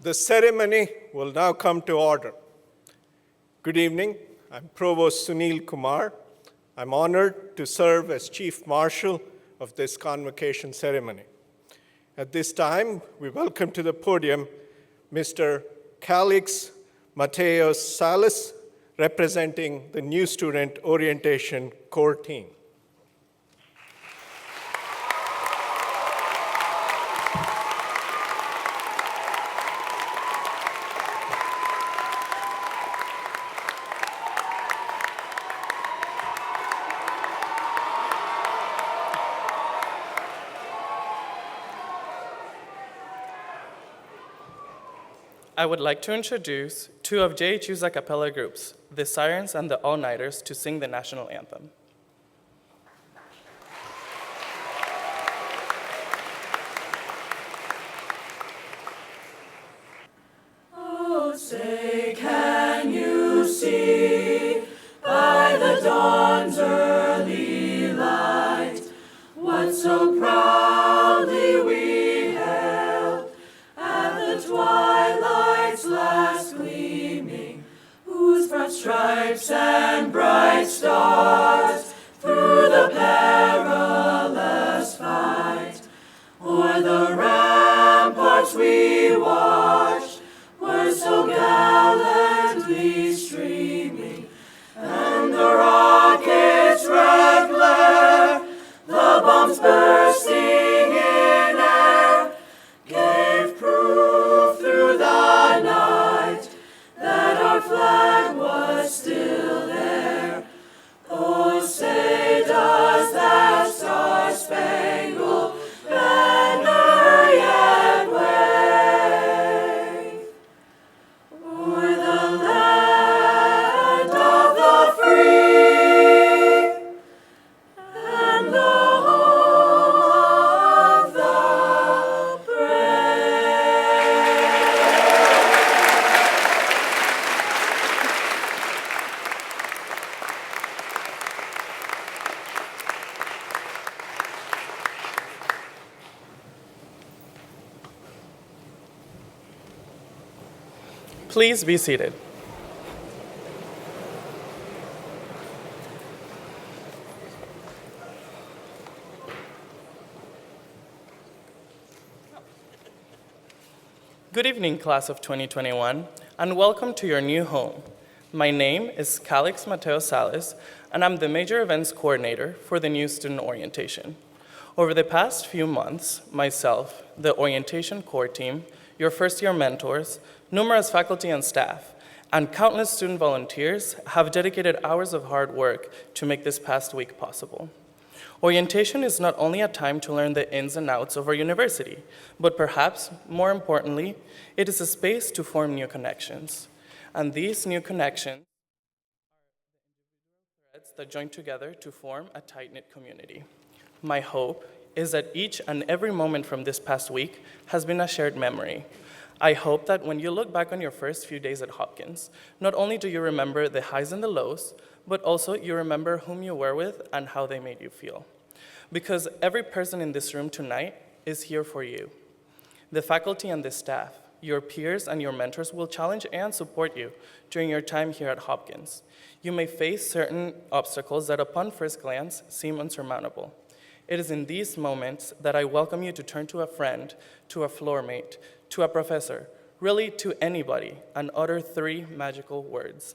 The ceremony will now come to order. Good evening. I'm Provost Sunil Kumar. I'm honored to serve as Chief Marshal of this convocation ceremony. At this time, we welcome to the podium Mr. Calix Mateos Salas, representing the New Student Orientation Core Team. I would like to introduce two of JHU's a cappella groups, the Sirens and the All-Nighters, to sing the national anthem. Oh, say, can you see by and bright stars through the perilous fight. O'er the ramparts we watched were so gallantly streaming, and the rockets' red glare, the bombs bursting in air, gave proof through the night that our flag was still there. Oh, say does that star-spangled banner yet wave o'er the land of the free and the home of the Please be seated. Good evening, class of 2021, and welcome to your new home. My name is Calix Mateo Salas, and I'm the Major Events Coordinator for the new student orientation. Over the past few months, myself, the orientation core team, your first-year mentors, numerous faculty and staff, and countless student volunteers have dedicated hours of hard work to make this past week possible. Orientation is not only a time to learn the ins and outs of our university, but perhaps more importantly, it is a space to form new connections. And these new connections are threads that join together to form a tight-knit community. My hope is that each and every moment from this past week has been a shared memory. I hope that when you look back on your first few days at Hopkins, not only do you remember the highs and the lows, but also you remember whom you were with and how they made you feel. Because every person in this room tonight is here for you. The faculty and the staff, your peers and your mentors will challenge and support you during your time here at Hopkins. You may face certain obstacles that upon first glance seem unsurmountable. It is in these moments that I welcome you to turn to a friend, to a floor mate, to a professor, really to anybody, and utter 3 magical words.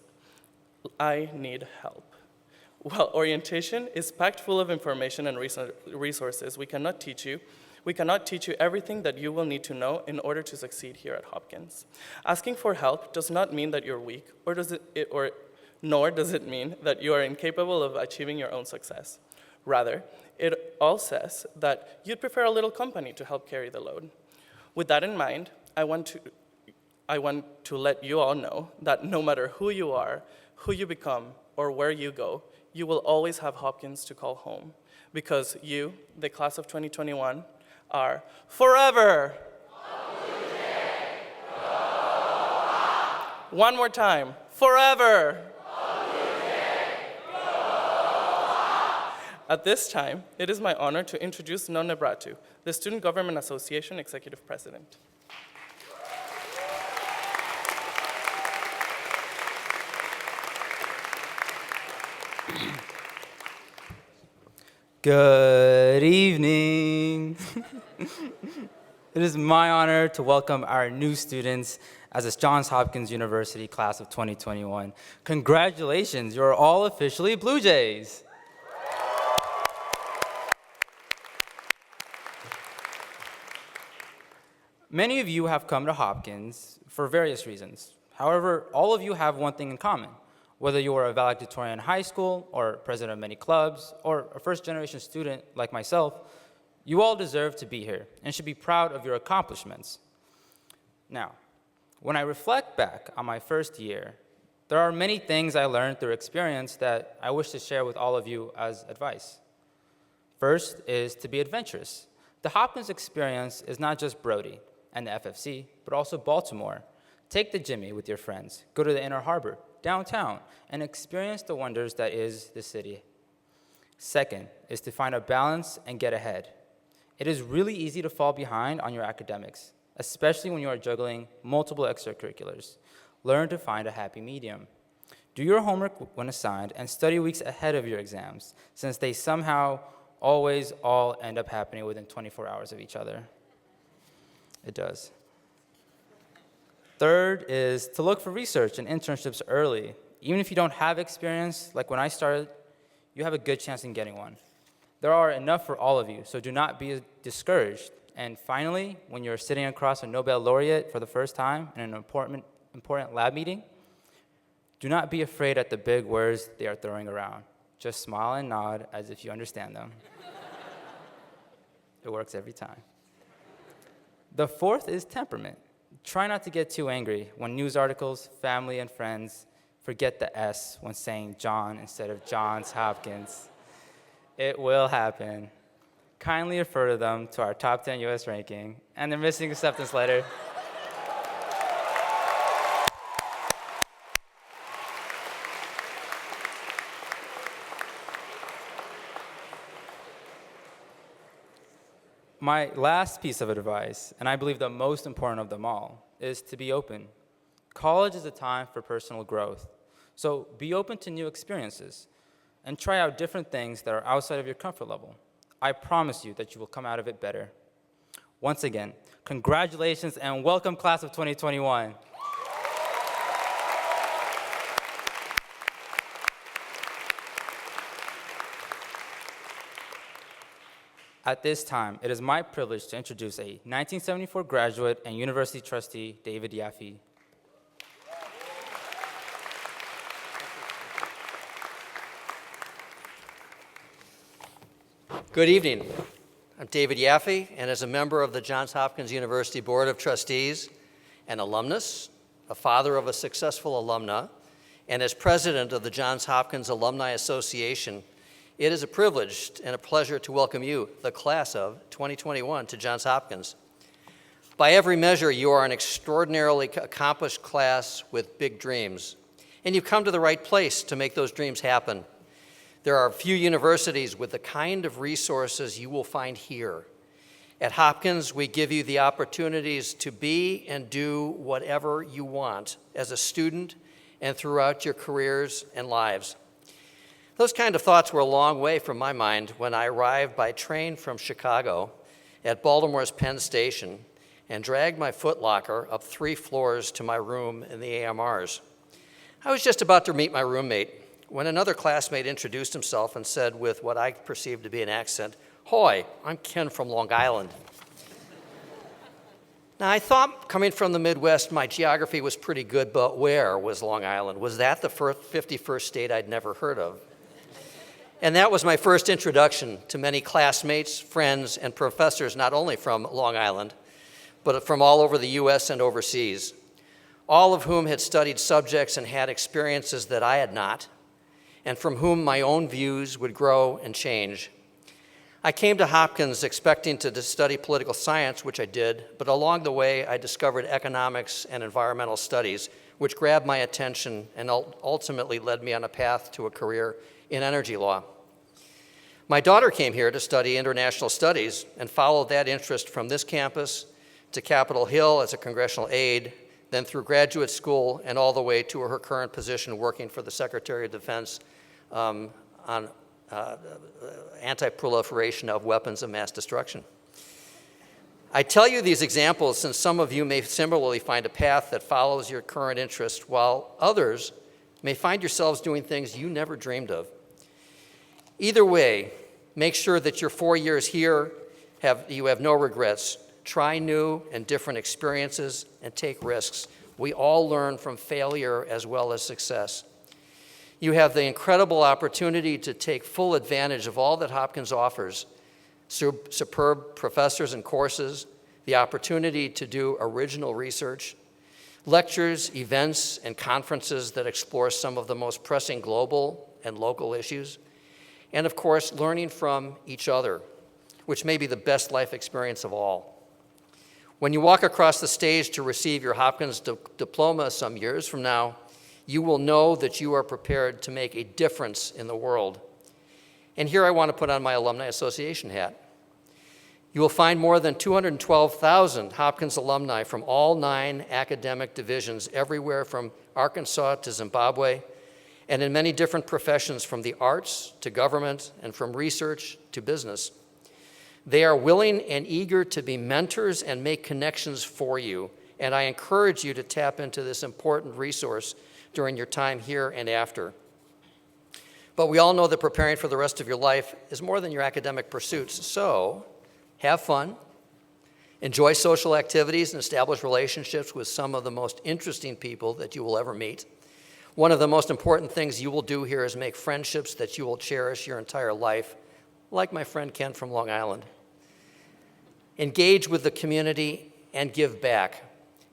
I need help. While orientation is packed full of information and resources, we cannot teach you everything that you will need to know in order to succeed here at Hopkins. Asking for help does not mean that you're weak, nor does it mean that you are incapable of achieving your own success. Rather, it all says that you'd prefer a little company to help carry the load. With that in mind, I want to let you all know that no matter who you are, who you become, or where you go, you will always have Hopkins to call home. Because you, the class of 2021, are forever. One more time, forever. At this time, it is my honor to introduce None Bratu, the Student Government Association Executive President. Good evening. It is my honor to welcome our new students as the Johns Hopkins University class of 2021. Congratulations, you're all officially Blue Jays. Many of you have come to Hopkins for various reasons. However, all of you have one thing in common. Whether you are a valedictorian in high school, or president of many clubs, or a first-generation student like myself, you all deserve to be here and should be proud of your accomplishments. Now, when I reflect back on my first year, there are many things I learned through experience that I wish to share with all of you as advice. First is to be adventurous. The Hopkins experience is not just Brody and the FFC, but also Baltimore. Take the Jimmy with your friends, go to the Inner Harbor, downtown, and experience the wonders that is the city. Second is to find a balance and get ahead. It is really easy to fall behind on your academics, especially when you are juggling multiple extracurriculars. Learn to find a happy medium. Do your homework when assigned and study weeks ahead of your exams, since they somehow always all end up happening within 24 hours of each other. It does. Third is to look for research and internships early. Even if you don't have experience, like when I started, you have a good chance in getting one. There are enough for all of you, so do not be discouraged. And finally, when you're sitting across a Nobel laureate for the first time in an important lab meeting, do not be afraid at the big words they are throwing around. Just smile and nod as if you understand them. It works every time. The fourth is temperament. Try not to get too angry when news articles, family, and friends forget the S when saying John instead of Johns Hopkins. It will happen. Kindly refer to them to our top 10 US ranking and their missing acceptance letter. My last piece of advice, and I believe the most important of them all, is to be open. College is a time for personal growth, so be open to new experiences and try out different things that are outside of your comfort level. I promise you that you will come out of it better. Once again, congratulations and welcome, class of 2021. At this time, it is my privilege to introduce a 1974 graduate and university trustee, David Yaffe. Good evening. I'm David Yaffe, and as a member of the Johns Hopkins University Board of Trustees, an alumnus, a father of a successful alumna, and as president of the Johns Hopkins Alumni Association, it is a privilege and a pleasure to welcome you, the class of 2021, to Johns Hopkins. By every measure, you are an extraordinarily accomplished class with big dreams, and you've come to the right place to make those dreams happen. There are few universities with the kind of resources you will find here. At Hopkins, we give you the opportunities to be and do whatever you want as a student and throughout your careers and lives. Those kind of thoughts were a long way from my mind when I arrived by train from Chicago at Baltimore's Penn Station and dragged my footlocker up 3 floors to my room in the AMRs. I was just about to meet my roommate when another classmate introduced himself and said with what I perceived to be an accent, "Hoy, I'm Ken from Long Island." Now, I thought coming from the Midwest, my geography was pretty good, but where was Long Island? Was that the 51st state I'd never heard of? And that was my first introduction to many classmates, friends, and professors, not only from Long Island, but from all over the US and overseas, all of whom had studied subjects and had experiences that I had not, and from whom my own views would grow and change. I came to Hopkins expecting to study political science, which I did, but along the way I discovered economics and environmental studies, which grabbed my attention and ultimately led me on a path to a career in energy law. My daughter came here to study international studies and followed that interest from this campus to Capitol Hill as a congressional aide, then through graduate school and all the way to her current position working for the Secretary of Defense on anti-proliferation of weapons of mass destruction. I tell you these examples since some of you may similarly find a path that follows your current interest, while others may find yourselves doing things you never dreamed of. Either way, make sure that your 4 years here you have no regrets. Try new and different experiences and take risks. We all learn from failure as well as success. You have the incredible opportunity to take full advantage of all that Hopkins offers: superb professors and courses, the opportunity to do original research, lectures, events, and conferences that explore some of the most pressing global and local issues, and of course, learning from each other, which may be the best life experience of all. When you walk across the stage to receive your Hopkins diploma some years from now, you will know that you are prepared to make a difference in the world. And here I want to put on my Alumni Association hat. You will find more than 212,000 Hopkins alumni from all 9 academic divisions everywhere from Arkansas to Zimbabwe, and in many different professions, from the arts to government and from research to business. They are willing and eager to be mentors and make connections for you, and I encourage you to tap into this important resource during your time here and after. But we all know that preparing for the rest of your life is more than your academic pursuits, so have fun, enjoy social activities, and establish relationships with some of the most interesting people that you will ever meet. One of the most important things you will do here is make friendships that you will cherish your entire life, like my friend Ken from Long Island. Engage with the community and give back.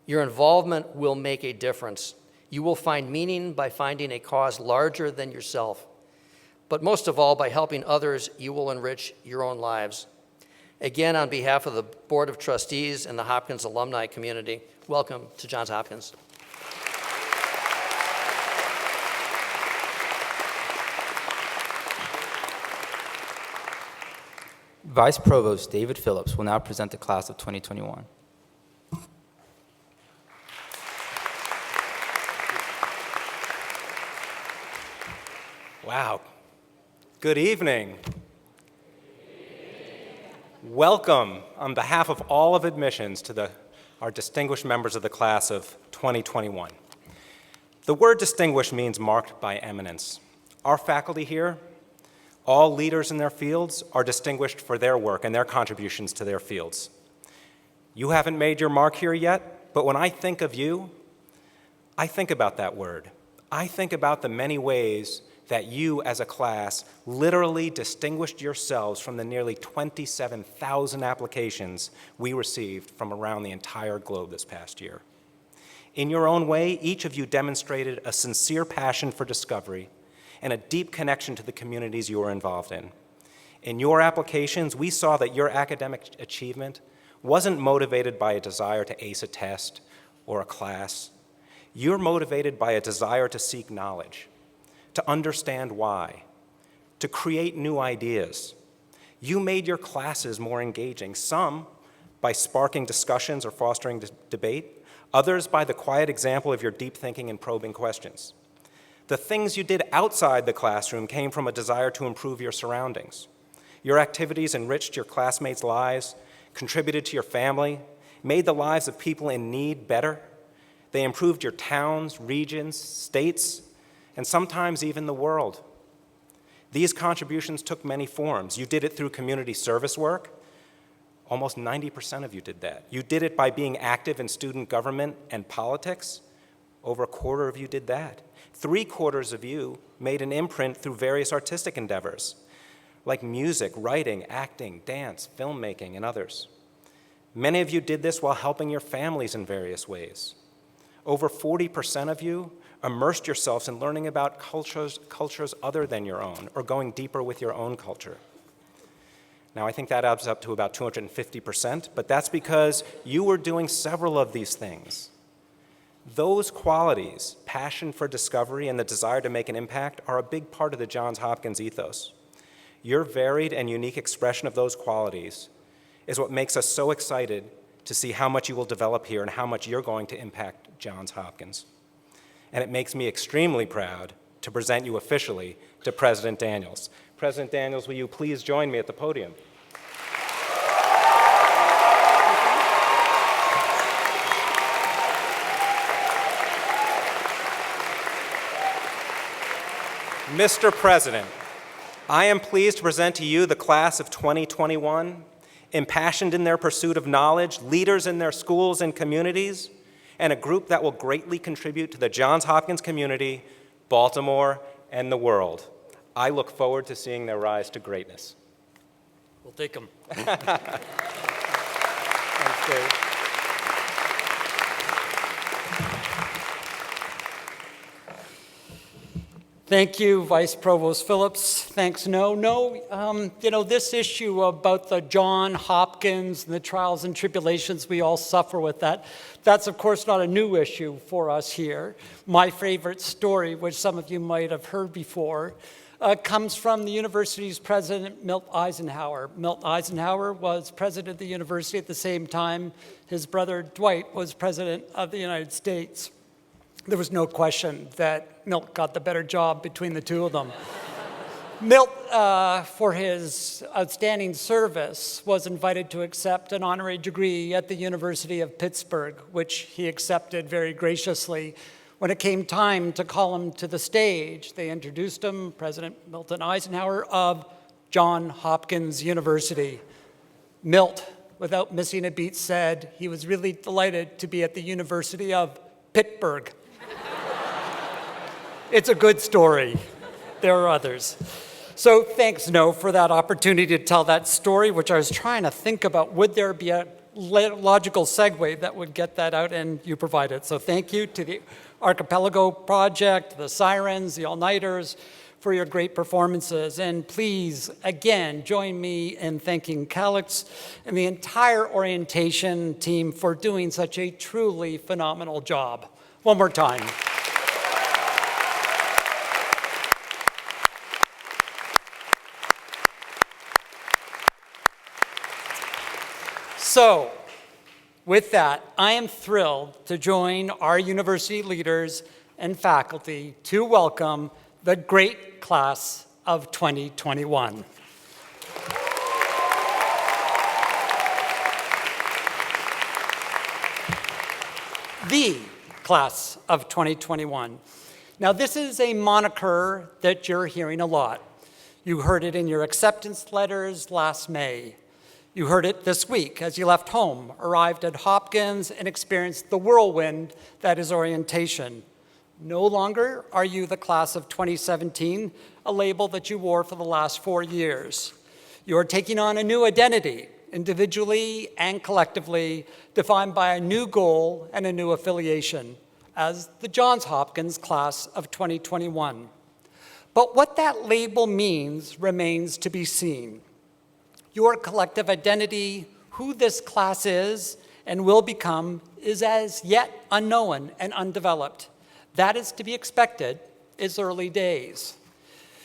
Your involvement will make a difference. You will find meaning by finding a cause larger than yourself. But most of all, by helping others, you will enrich your own lives. Again, on behalf of the Board of Trustees and the Hopkins alumni community, welcome to Johns Hopkins. Vice Provost David Phillips will now present the class of 2021. Wow. Good evening. Welcome on behalf of all of admissions to our distinguished members of the class of 2021. The word distinguished means marked by eminence. Our faculty here, all leaders in their fields, are distinguished for their work and their contributions to their fields. You haven't made your mark here yet, but when I think of you, I think about that word. I think about the many ways that you as a class literally distinguished yourselves from the nearly 27,000 applications we received from around the entire globe this past year. In your own way, each of you demonstrated a sincere passion for discovery and a deep connection to the communities you were involved in. In your applications, we saw that your academic achievement wasn't motivated by a desire to ace a test or a class. You're motivated by a desire to seek knowledge, to understand why, to create new ideas. You made your classes more engaging, some by sparking discussions or fostering debate, others by the quiet example of your deep thinking and probing questions. The things you did outside the classroom came from a desire to improve your surroundings. Your activities enriched your classmates' lives, contributed to your family, made the lives of people in need better. They improved your towns, regions, states, and sometimes even the world. These contributions took many forms. You did it through community service work. Almost 90% of you did that. You did it by being active in student government and politics. Over a quarter of you did that. 3/4 of you made an imprint through various artistic endeavors, like music, writing, acting, dance, filmmaking, and others. Many of you did this while helping your families in various ways. Over 40% of you immersed yourselves in learning about cultures other than your own, or going deeper with your own culture. Now, I think that adds up to about 250%, but that's because you were doing several of these things. Those qualities, passion for discovery and the desire to make an impact, are a big part of the Johns Hopkins ethos. Your varied and unique expression of those qualities is what makes us so excited to see how much you will develop here and how much you're going to impact Johns Hopkins. And it makes me extremely proud to present you officially to President Daniels. President Daniels, will you please join me at the podium? Mr. President, I am pleased to present to you the class of 2021, impassioned in their pursuit of knowledge, leaders in their schools and communities, and a group that will greatly contribute to the Johns Hopkins community, Baltimore, and the world. I look forward to seeing their rise to greatness. We'll take them. Thanks, Dave. Thank you, Vice Provost Phillips. Thanks, this issue about the John Hopkins and the trials and tribulations we all suffer with that's of course not a new issue for us here. My favorite story, which some of you might have heard before, comes from the university's president, Milt Eisenhower. Milt Eisenhower was president of the university at the same time his brother Dwight was president of the United States. There was no question that Milt got the better job between the two of them. Milt, for his outstanding service, was invited to accept an honorary degree at the University of Pittsburgh, which he accepted very graciously. When it came time to call him to the stage, they introduced him, President Milton Eisenhower of Johns Hopkins University. Milt, without missing a beat, said he was really delighted to be at the University of Pittsburgh. It's a good story. There are others. So thanks, No, for that opportunity to tell that story, which I was trying to think about. Would there be a logical segue that would get that out, and you provided. So thank you to the Archipelago Project, the Sirens, the All-Nighters, for your great performances. And please, again, join me in thanking Calix and the entire orientation team for doing such a truly phenomenal job. One more time. So, with that, I am thrilled to join our university leaders and faculty to welcome the great class of 2021. The class of 2021. Now, this is a moniker that you're hearing a lot. You heard it in your acceptance letters last May. You heard it this week as you left home, arrived at Hopkins, and experienced the whirlwind that is orientation. No longer are you the class of 2017, a label that you wore for the last 4 years. You are taking on a new identity, individually and collectively, defined by a new goal and a new affiliation, as the Johns Hopkins class of 2021. But what that label means remains to be seen. Your collective identity, who this class is and will become, is as yet unknown and undeveloped. That is to be expected. It's early days.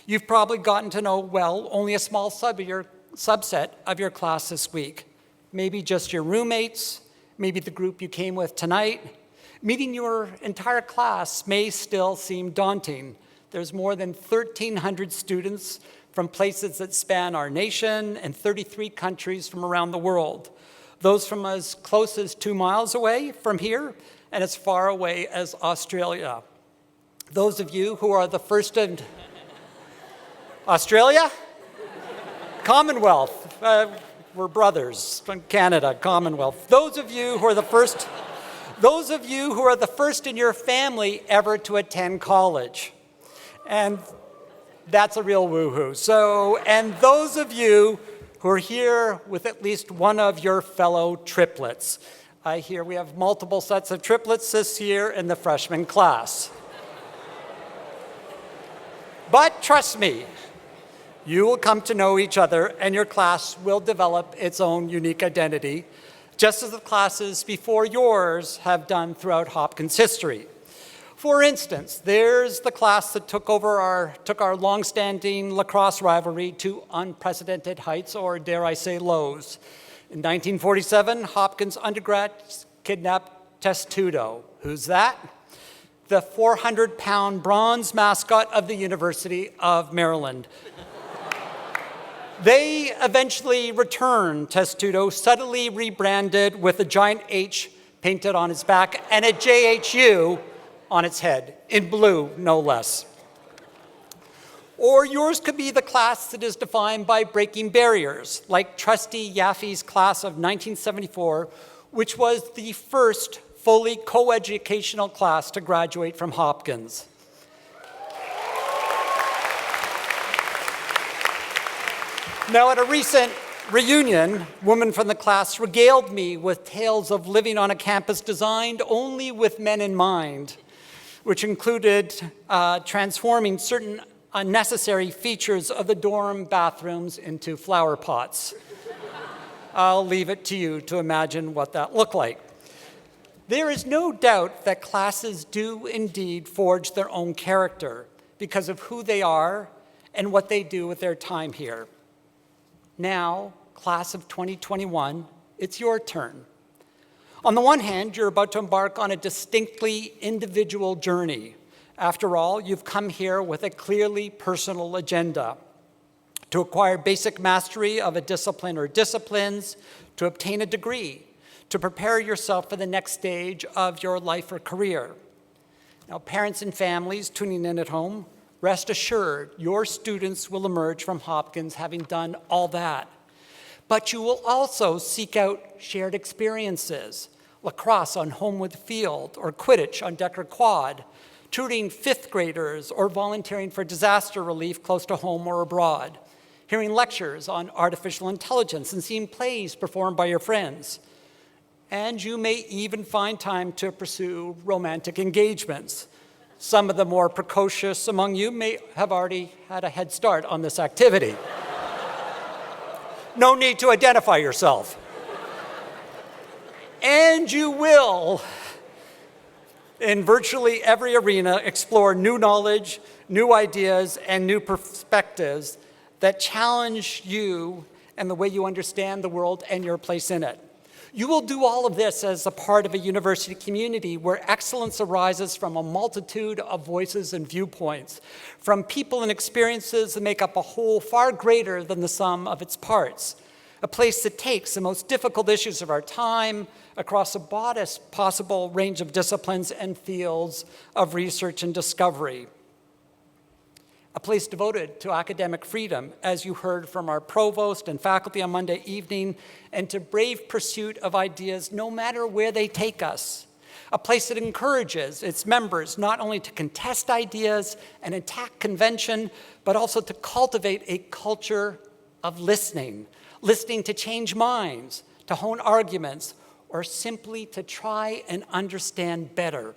You've probably gotten to know, well, only a small subset of your class this week. Maybe just your roommates, maybe the group you came with tonight. Meeting your entire class may still seem daunting. There's more than 1,300 students from places that span our nation and 33 countries from around the world. Those from as close as 2 miles away from here and as far away as Australia. Those of you who are the first in Australia? Commonwealth. We're brothers from Canada, Commonwealth. Those of you who are the first in your family ever to attend college. And that's a real woohoo. So, and those of you who are here with at least one of your fellow triplets. I hear we have multiple sets of triplets this year in the freshman class. But trust me, you will come to know each other and your class will develop its own unique identity, just as the classes before yours have done throughout Hopkins history. For instance, there's the class that took our long-standing lacrosse rivalry to unprecedented heights, or dare I say lows. In 1947, Hopkins undergrads kidnapped Testudo. Who's that? The 400-pound bronze mascot of the University of Maryland. They eventually returned Testudo, subtly rebranded with a giant H painted on his back and a JHU on its head, in blue, no less. Or yours could be the class that is defined by breaking barriers, like Trustee Yaffe's class of 1974, which was the first fully co-educational class to graduate from Hopkins. Now, at a recent reunion, women from the class regaled me with tales of living on a campus designed only with men in mind, which included transforming certain unnecessary features of the dorm bathrooms into flower pots. I'll leave it to you to imagine what that looked like. There is no doubt that classes do indeed forge their own character because of who they are and what they do with their time here. Now, class of 2021, it's your turn. On the one hand, you're about to embark on a distinctly individual journey. After all, you've come here with a clearly personal agenda: to acquire basic mastery of a discipline or disciplines, to obtain a degree, to prepare yourself for the next stage of your life or career. Now, parents and families tuning in at home, rest assured your students will emerge from Hopkins having done all that. But you will also seek out shared experiences: lacrosse on Homewood Field or Quidditch on Decker Quad, tutoring fifth graders or volunteering for disaster relief close to home or abroad, hearing lectures on artificial intelligence and seeing plays performed by your friends. And you may even find time to pursue romantic engagements. Some of the more precocious among you may have already had a head start on this activity. No need to identify yourself. And you will, in virtually every arena, explore new knowledge, new ideas, and new perspectives that challenge you and the way you understand the world and your place in it. You will do all of this as a part of a university community where excellence arises from a multitude of voices and viewpoints, from people and experiences that make up a whole far greater than the sum of its parts. A place that takes the most difficult issues of our time across the broadest possible range of disciplines and fields of research and discovery. A place devoted to academic freedom, as you heard from our provost and faculty on Monday evening, and to brave pursuit of ideas no matter where they take us. A place that encourages its members not only to contest ideas and attack convention, but also to cultivate a culture of listening to change minds, to hone arguments, or simply to try and understand better.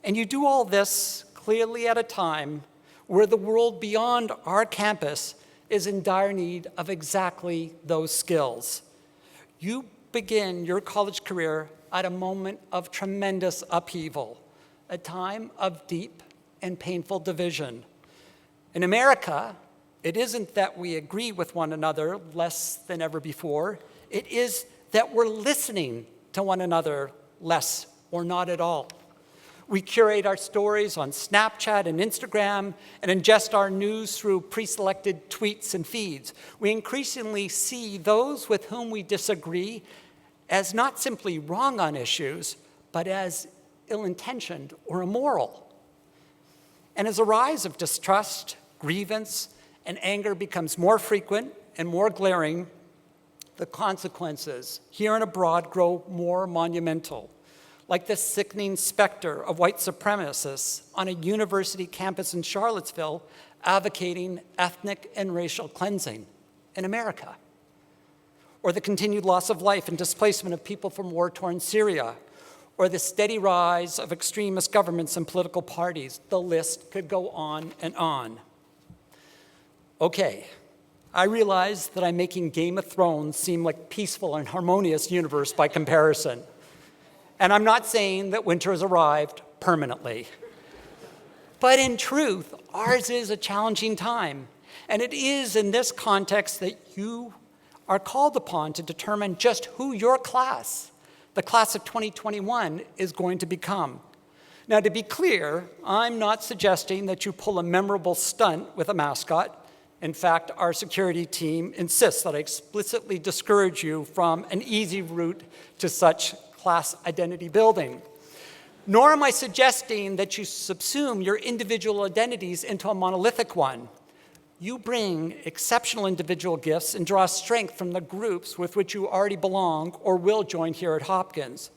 And you do all this clearly at a time where the world beyond our campus is in dire need of exactly those skills. You begin your college career at a moment of tremendous upheaval, a time of deep and painful division. In America, it isn't that we agree with one another less than ever before. It is that we're listening to one another less or not at all. We curate our stories on Snapchat and Instagram and ingest our news through pre-selected tweets and feeds. We increasingly see those with whom we disagree as not simply wrong on issues, but as ill-intentioned or immoral. And as a rise of distrust, grievance, and anger becomes more frequent and more glaring, the consequences here and abroad grow more monumental. Like the sickening specter of white supremacists on a university campus in Charlottesville advocating ethnic and racial cleansing in America. Or the continued loss of life and displacement of people from war-torn Syria. Or the steady rise of extremist governments and political parties. The list could go on and on. Okay, I realize that I'm making Game of Thrones seem like a peaceful and harmonious universe by comparison. And I'm not saying that winter has arrived permanently. But in truth, ours is a challenging time. And it is in this context that you are called upon to determine just who your class, the class of 2021, is going to become. Now, to be clear, I'm not suggesting that you pull a memorable stunt with a mascot. In fact, our security team insists that I explicitly discourage you from an easy route to such class identity building. Nor am I suggesting that you subsume your individual identities into a monolithic one. You bring exceptional individual gifts and draw strength from the groups with which you already belong or will join here at Hopkins.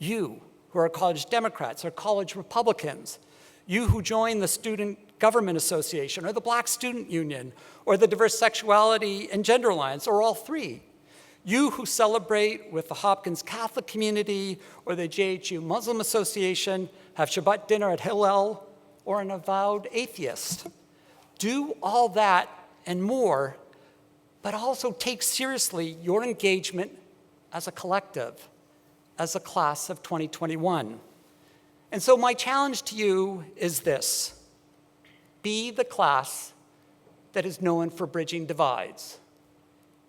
You, who are college Democrats or college Republicans. You who join the Student Government Association or the Black Student Union or the Diverse Sexuality and Gender Alliance or all three. You who celebrate with the Hopkins Catholic community or the JHU Muslim Association, have Shabbat dinner at Hillel, or an avowed atheist. Do all that and more, but also take seriously your engagement as a collective, as a class of 2021. And so my challenge to you is this: be the class that is known for bridging divides.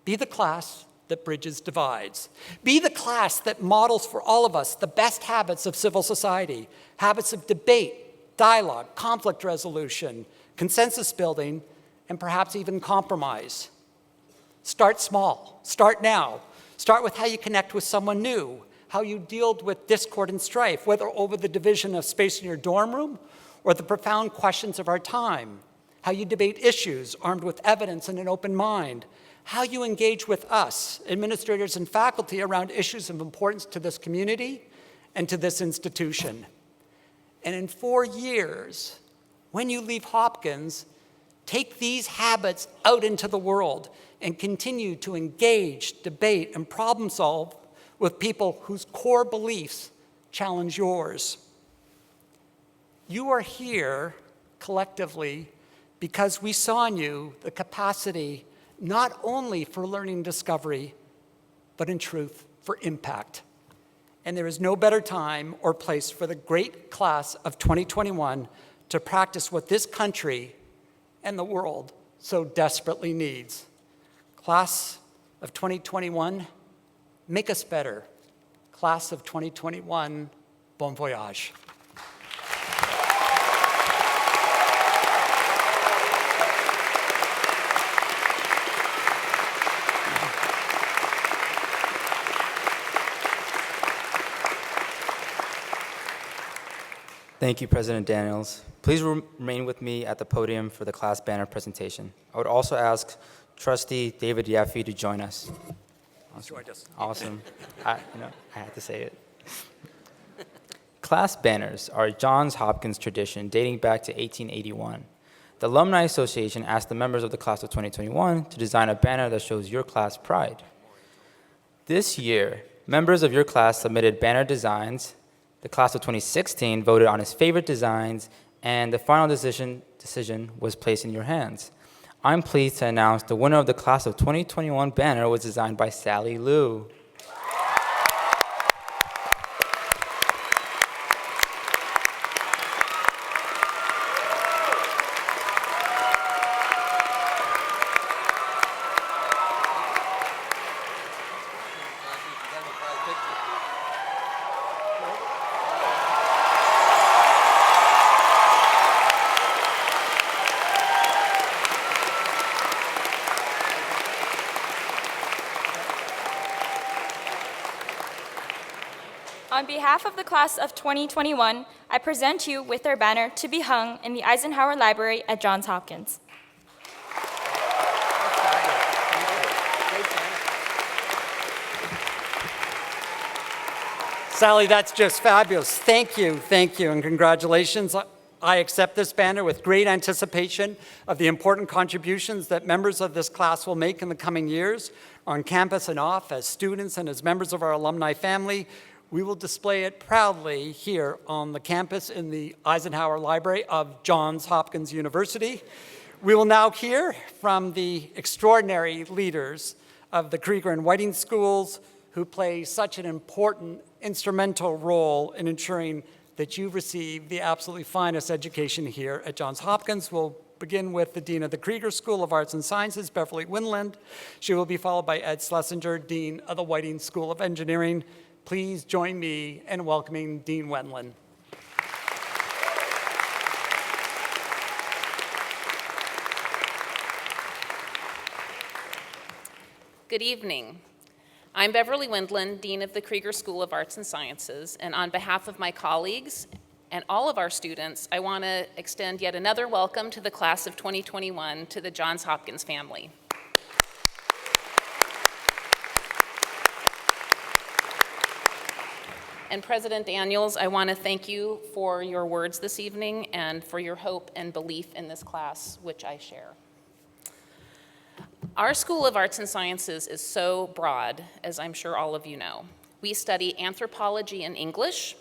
Be the class that bridges divides. Be the class that models for all of us the best habits of civil society, habits of debate, dialogue, conflict resolution, consensus building, and perhaps even compromise. Start small. Start now. Start with how you connect with someone new, how you dealt with discord and strife, whether over the division of space in your dorm room or the profound questions of our time, how you debate issues armed with evidence and an open mind, how you engage with us, administrators and faculty, around issues of importance to this community and to this institution. And in 4 years, when you leave Hopkins, take these habits out into the world and continue to engage, debate, and problem solve with people whose core beliefs challenge yours. You are here collectively because we saw in you the capacity not only for learning discovery, but in truth, for impact. And there is no better time or place for the great class of 2021 to practice what this country and the world so desperately needs. Class of 2021, make us better. Class of 2021, bon voyage. Thank you, President Daniels. Please remain with me at the podium for the class banner presentation. I would also ask Trustee David Yaffe to join us. Awesome. I had to say it. Class banners are a Johns Hopkins tradition dating back to 1881. The Alumni Association asked the members of the class of 2021 to design a banner that shows your class pride. This year, members of your class submitted banner designs. The class of 2016 voted on its favorite designs, and the final decision was placed in your hands. I'm pleased to announce the winner of the class of 2021 banner was designed by Sally Liu. On behalf of the class of 2021, I present you with their banner to be hung in the Eisenhower Library at Johns Hopkins. Sally, that's just fabulous. Thank you, and congratulations. I accept this banner with great anticipation of the important contributions that members of this class will make in the coming years on campus and off as students and as members of our alumni family. We will display it proudly here on the campus in the Eisenhower Library of Johns Hopkins University. We will now hear from the extraordinary leaders of the Krieger and Whiting schools who play such an important, instrumental role in ensuring that you receive the absolutely finest education here at Johns Hopkins. We'll begin with the Dean of the Krieger School of Arts and Sciences, Beverly Windland. She will be followed by Ed Schlesinger, Dean of the Whiting School of Engineering. Please join me in welcoming Dean Wendland. Good evening. I'm Beverly Windland, Dean of the Krieger School of Arts and Sciences, and on behalf of my colleagues and all of our students, I want to extend yet another welcome to the class of 2021 to the Johns Hopkins family. And President Daniels, I want to thank you for your words this evening and for your hope and belief in this class, which I share. Our School of Arts and Sciences is so broad, as I'm sure all of you know. We study anthropology and English,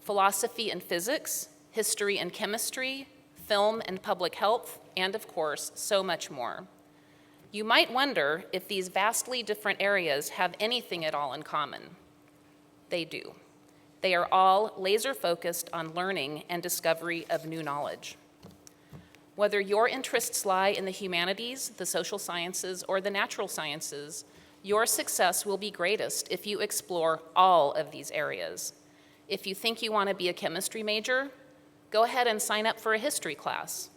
philosophy and physics, history and chemistry, film and public health, and of course, so much more. You might wonder if these vastly different areas have anything at all in common. They do. They are all laser-focused on learning and discovery of new knowledge. Whether your interests lie in the humanities, the social sciences, or the natural sciences, Your success will be greatest if you explore all of these areas. If you think you want to be a chemistry major, go ahead and sign up for a history class.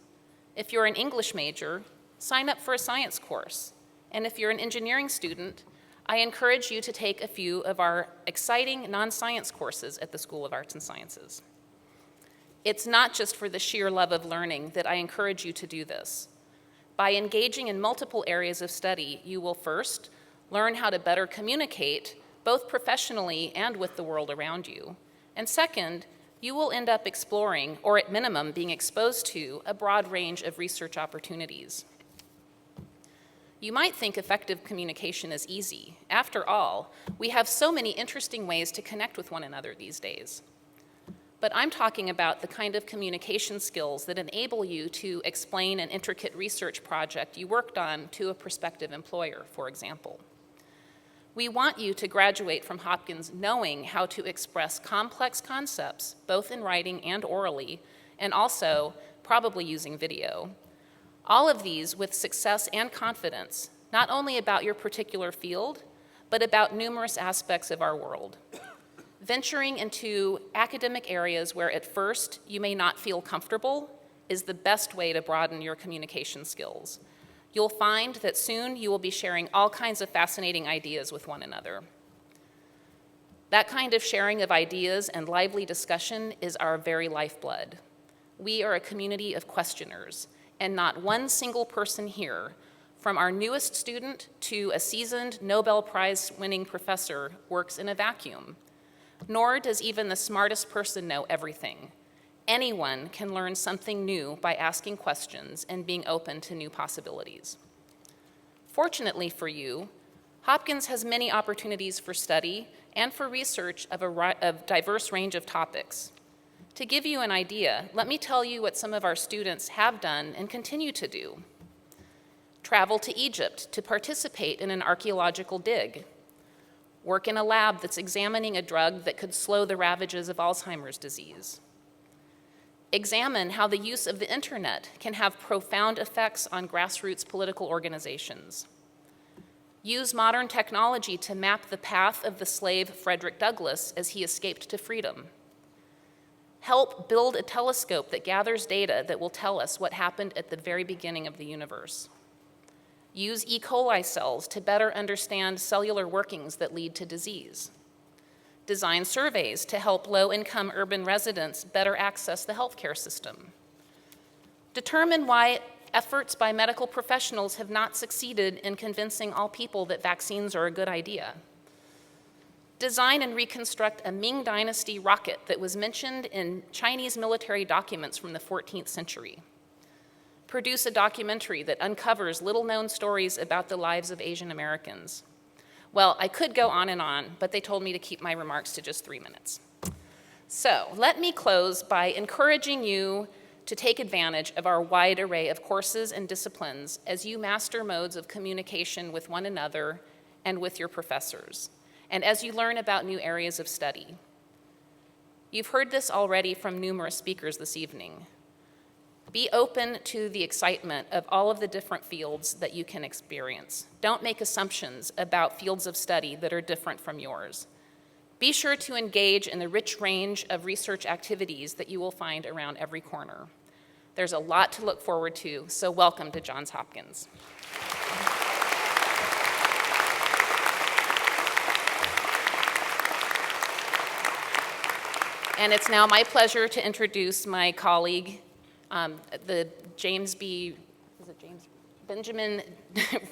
If you're an English major, sign up for a science course. And if you're an engineering student, I encourage you to take a few of our exciting non-science courses at the School of Arts and Sciences. It's not just for the sheer love of learning that I encourage you to do this. By engaging in multiple areas of study, you will first learn how to better communicate, both professionally and with the world around you. And second, you will end up exploring, or at minimum being exposed to, a broad range of research opportunities. You might think effective communication is easy. After all, we have so many interesting ways to connect with one another these days. But I'm talking about the kind of communication skills that enable you to explain an intricate research project you worked on to a prospective employer, for example. We want you to graduate from Hopkins knowing how to express complex concepts, both in writing and orally, and also probably using video. All of these with success and confidence, not only about your particular field, but about numerous aspects of our world. Venturing into academic areas where at first you may not feel comfortable is the best way to broaden your communication skills. You'll find that soon you will be sharing all kinds of fascinating ideas with one another. That kind of sharing of ideas and lively discussion is our very lifeblood. We are a community of questioners, and not one single person here, from our newest student to a seasoned Nobel Prize-winning professor, works in a vacuum. Nor does even the smartest person know everything. Anyone can learn something new by asking questions and being open to new possibilities. Fortunately for you, Hopkins has many opportunities for study and for research of a diverse range of topics. To give you an idea, let me tell you what some of our students have done and continue to do. Travel to Egypt to participate in an archaeological dig. Work in a lab that's examining a drug that could slow the ravages of Alzheimer's disease. Examine how the use of the internet can have profound effects on grassroots political organizations. Use modern technology to map the path of the slave Frederick Douglass as he escaped to freedom. Help build a telescope that gathers data that will tell us what happened at the very beginning of the universe. Use E. coli cells to better understand cellular workings that lead to disease. Design surveys to help low-income urban residents better access the healthcare system. Determine why efforts by medical professionals have not succeeded in convincing all people that vaccines are a good idea. Design and reconstruct a Ming Dynasty rocket that was mentioned in Chinese military documents from the 14th century. Produce a documentary that uncovers little-known stories about the lives of Asian Americans. Well, I could go on, but they told me to keep my remarks to just 3 minutes. So let me close by encouraging you to take advantage of our wide array of courses and disciplines as you master modes of communication with one another and with your professors, and as you learn about new areas of study. You've heard this already from numerous speakers this evening. Be open to the excitement of all of the different fields that you can experience. Don't make assumptions about fields of study that are different from yours. Be sure to engage in the rich range of research activities that you will find around every corner. There's a lot to look forward to, so welcome to Johns Hopkins. And it's now my pleasure to introduce my colleague, the Benjamin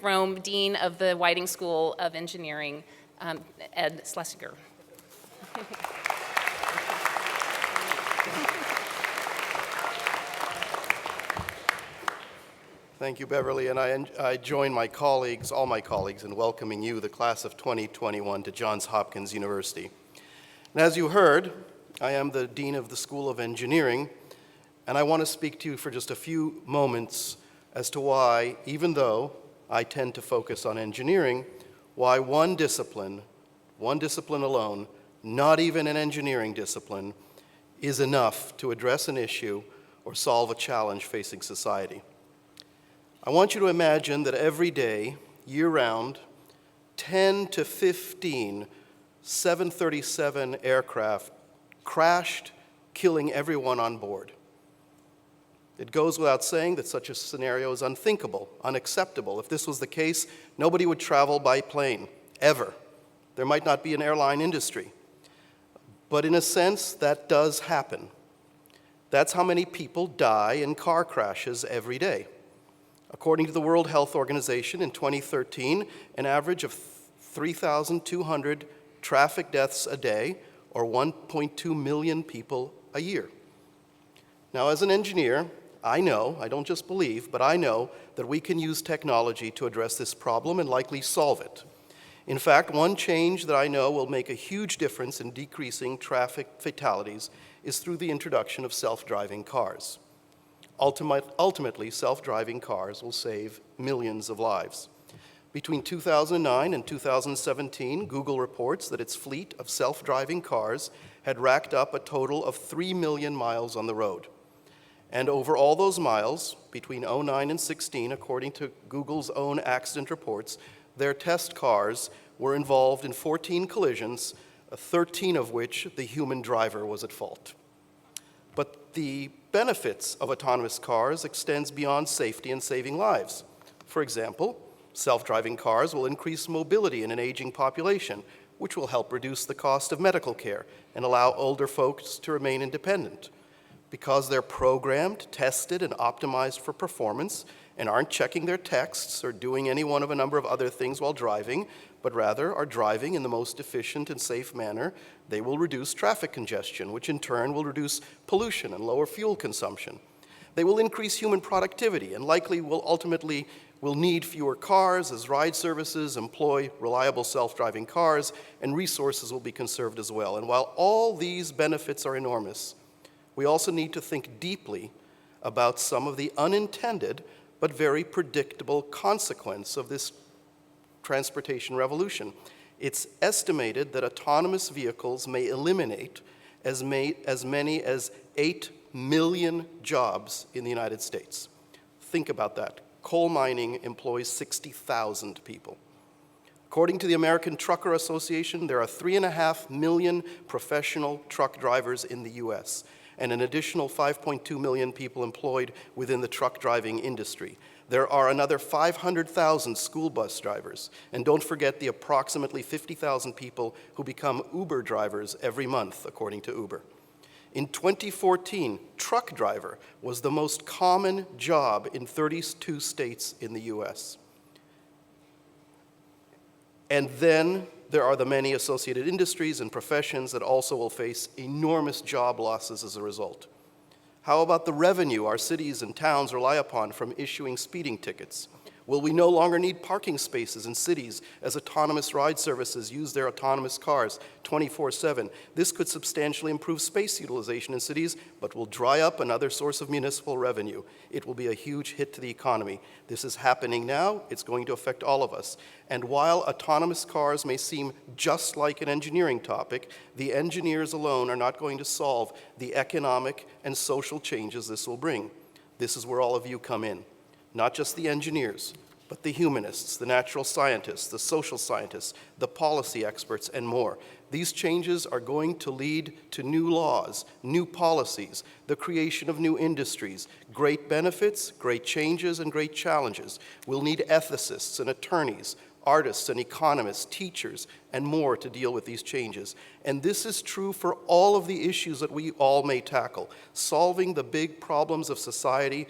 Rome Dean of the Whiting School of Engineering, Ed Schlesinger. Thank you, Beverly, and I join my colleagues, all my colleagues, in welcoming you, the class of 2021, to Johns Hopkins University. And as you heard, I am the Dean of the School of Engineering, and I want to speak to you for just a few moments as to why, even though I tend to focus on engineering, why one discipline alone, not even an engineering discipline, is enough to address an issue or solve a challenge facing society. I want you to imagine that every day, year-round, 10 to 15 737 aircraft crashed, killing everyone on board. It goes without saying that such a scenario is unthinkable, unacceptable. If this was the case, nobody would travel by plane, ever. There might not be an airline industry. But in a sense, that does happen. That's how many people die in car crashes every day. According to the World Health Organization, in 2013, an average of 3,200 traffic deaths a day, or 1.2 million people a year. Now, as an engineer, I know, I don't just believe, but I know that we can use technology to address this problem and likely solve it. In fact, one change that I know will make a huge difference in decreasing traffic fatalities is through the introduction of self-driving cars. Ultimately, self-driving cars will save millions of lives. Between 2009 and 2017, Google reports that its fleet of self-driving cars had racked up a total of 3 million miles on the road. And over all those miles, between 2009 and 16, according to Google's own accident reports, their test cars were involved in 14 collisions, 13 of which the human driver was at fault. But the benefits of autonomous cars extends beyond safety and saving lives. For example, self-driving cars will increase mobility in an aging population, which will help reduce the cost of medical care and allow older folks to remain independent. Because they're programmed, tested, and optimized for performance and aren't checking their texts or doing any one of a number of other things while driving, but rather are driving in the most efficient and safe manner, they will reduce traffic congestion, which in turn will reduce pollution and lower fuel consumption. They will increase human productivity and likely will ultimately need fewer cars as ride services employ reliable self-driving cars, and resources will be conserved as well. And while all these benefits are enormous, we also need to think deeply about some of the unintended but very predictable consequence of this transportation revolution. It's estimated that autonomous vehicles may eliminate as many as 8 million jobs in the United States. Think about that. Coal mining employs 60,000 people. According to the American Trucker Association, there are 3.5 million professional truck drivers in the US, and an additional 5.2 million people employed within the truck driving industry. There are another 500,000 school bus drivers, and don't forget the approximately 50,000 people who become Uber drivers every month, according to Uber. In 2014, truck driver was the most common job in 32 states in the US. And then there are the many associated industries and professions that also will face enormous job losses as a result. How about the revenue our cities and towns rely upon from issuing speeding tickets? Will we no longer need parking spaces in cities as autonomous ride services use their autonomous cars 24/7? This could substantially improve space utilization in cities, but will dry up another source of municipal revenue. It will be a huge hit to the economy. This is happening now. It's going to affect all of us. And while autonomous cars may seem just like an engineering topic, the engineers alone are not going to solve the economic and social changes this will bring. This is where all of you come in. Not just the engineers, but the humanists, the natural scientists, the social scientists, the policy experts, and more. These changes are going to lead to new laws, new policies, the creation of new industries, great benefits, great changes, and great challenges. We'll need ethicists and attorneys, artists and economists, teachers, and more to deal with these changes. And this is true for all of the issues that we all may tackle. Solving the big problems of society,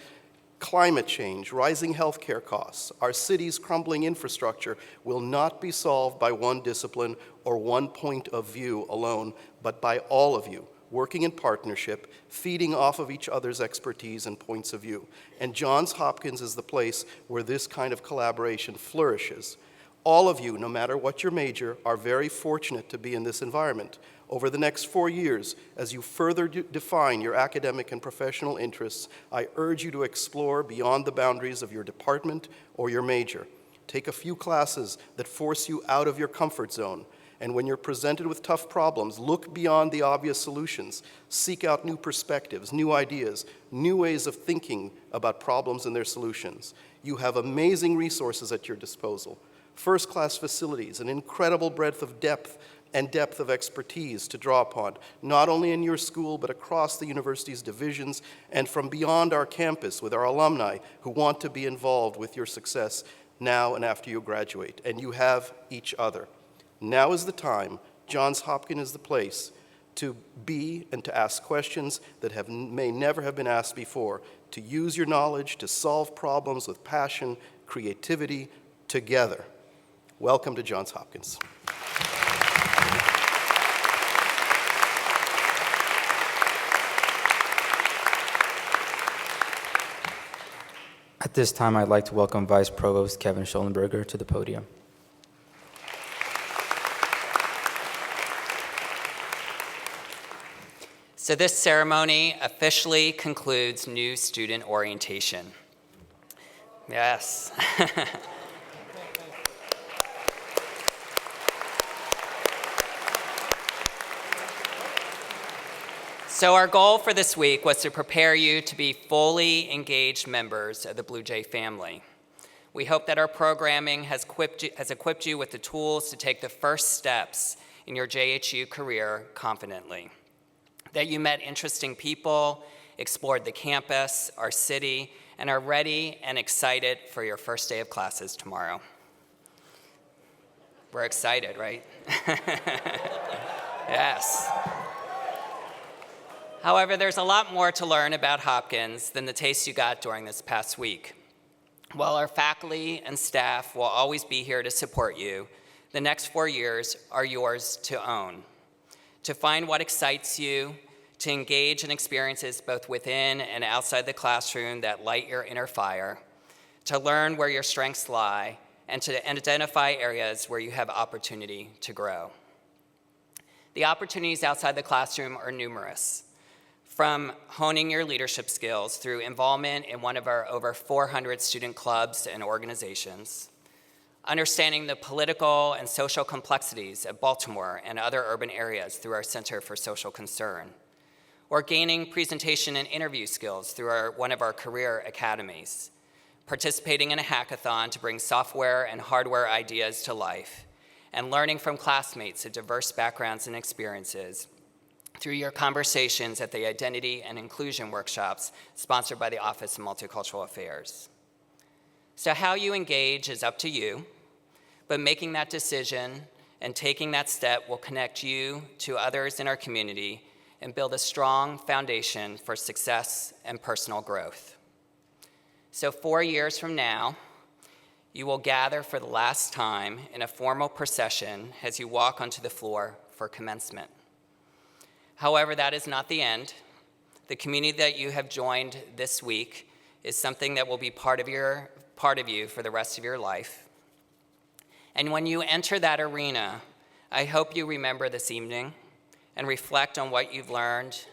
climate change, rising healthcare costs, our city's crumbling infrastructure will not be solved by one discipline or one point of view alone, but by all of you, working in partnership, feeding off of each other's expertise and points of view. And Johns Hopkins is the place where this kind of collaboration flourishes. All of you, no matter what your major, are very fortunate to be in this environment. Over the next 4 years, as you further define your academic and professional interests, I urge you to explore beyond the boundaries of your department or your major. Take a few classes that force you out of your comfort zone. And when you're presented with tough problems, look beyond the obvious solutions. Seek out new perspectives, new ideas, new ways of thinking about problems and their solutions. You have amazing resources at your disposal. first-class facilities, an incredible breadth of depth of expertise to draw upon, not only in your school, but across the university's divisions and from beyond our campus with our alumni who want to be involved with your success now and after you graduate. And you have each other. Now is the time. Johns Hopkins is the place to be and to ask questions that may never have been asked before, to use your knowledge to solve problems with passion, creativity, together. Welcome to Johns Hopkins. At this time, I'd like to welcome Vice Provost Kevin Schollenberger to the podium. So this ceremony officially concludes new student orientation. Yes. So our goal for this week was to prepare you to be fully engaged members of the Blue Jay family. We hope that our programming has equipped you with the tools to take the first steps in your JHU career confidently. That you met interesting people, explored the campus, our city, and are ready and excited for your first day of classes tomorrow. We're excited, right? Yes. However, there's a lot more to learn about Hopkins than the taste you got during this past week. While our faculty and staff will always be here to support you, the next 4 years are yours to own. To find what excites you, to engage in experiences both within and outside the classroom that light your inner fire, to learn where your strengths lie, and to identify areas where you have opportunity to grow. The opportunities outside the classroom are numerous. From honing your leadership skills through involvement in one of our over 400 student clubs and organizations, understanding the political and social complexities of Baltimore and other urban areas through our Center for Social Concern, or gaining presentation and interview skills through one of our career academies, participating in a hackathon to bring software and hardware ideas to life, and learning from classmates of diverse backgrounds and experiences through your conversations at the Identity and Inclusion workshops sponsored by the Office of Multicultural Affairs. So how you engage is up to you, but making that decision and taking that step will connect you to others in our community and build a strong foundation for success and personal growth. So 4 years from now, you will gather for the last time in a formal procession as you walk onto the floor for commencement. However, that is not the end. The community that you have joined this week is something that will be part of you for the rest of your life. And when you enter that arena, I hope you remember this evening and reflect on what you've learned,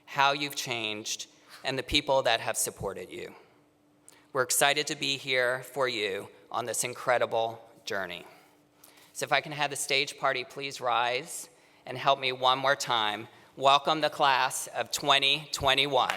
how you've changed, and the people that have supported you. We're excited to be here for you on this incredible journey. So if I can have the stage party please rise and help me one more time. Welcome the class of 2021.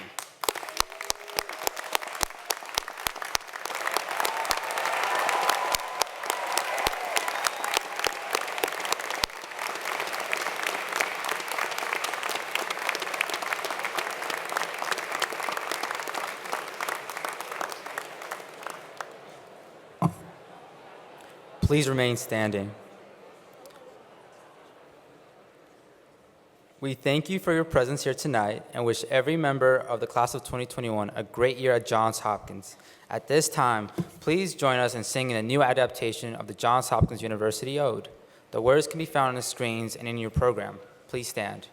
Please remain standing. We thank you for your presence here tonight and wish every member of the class of 2021 a great year at Johns Hopkins. At this time, please join us in singing a new adaptation of the Johns Hopkins University Ode. The words can be found on the screens and in your program. Please stand.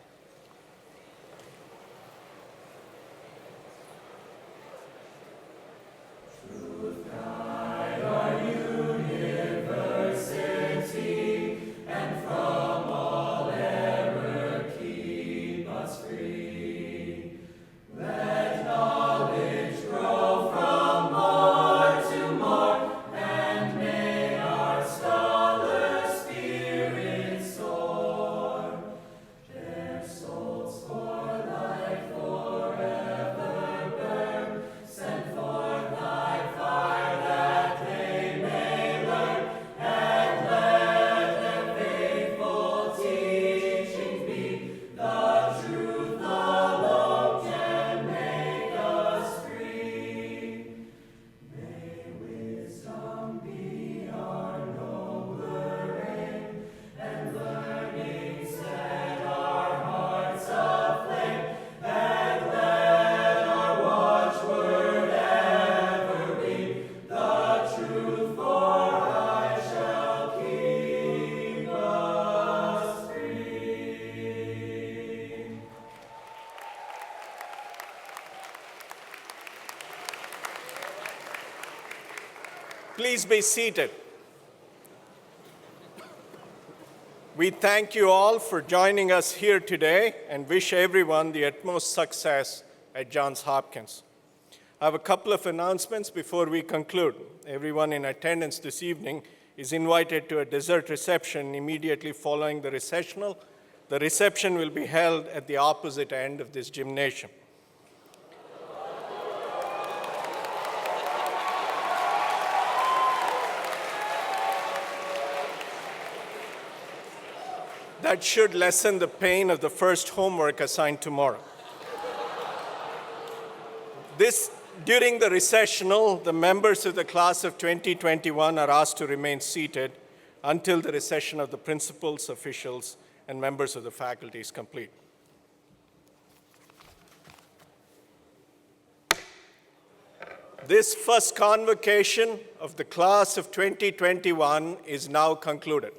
please be seated. We thank you all for joining us here today and wish everyone the utmost success at Johns Hopkins. I have a couple of announcements before we conclude. Everyone in attendance this evening is invited to a dessert reception immediately following the recessional. The reception will be held at the opposite end of this gymnasium. That should lessen the pain of the first homework assigned tomorrow. During the recessional, the members of the class of 2021 are asked to remain seated until the recession of the principals, officials, and members of the faculty is complete. This first convocation of the class of 2021 is now concluded.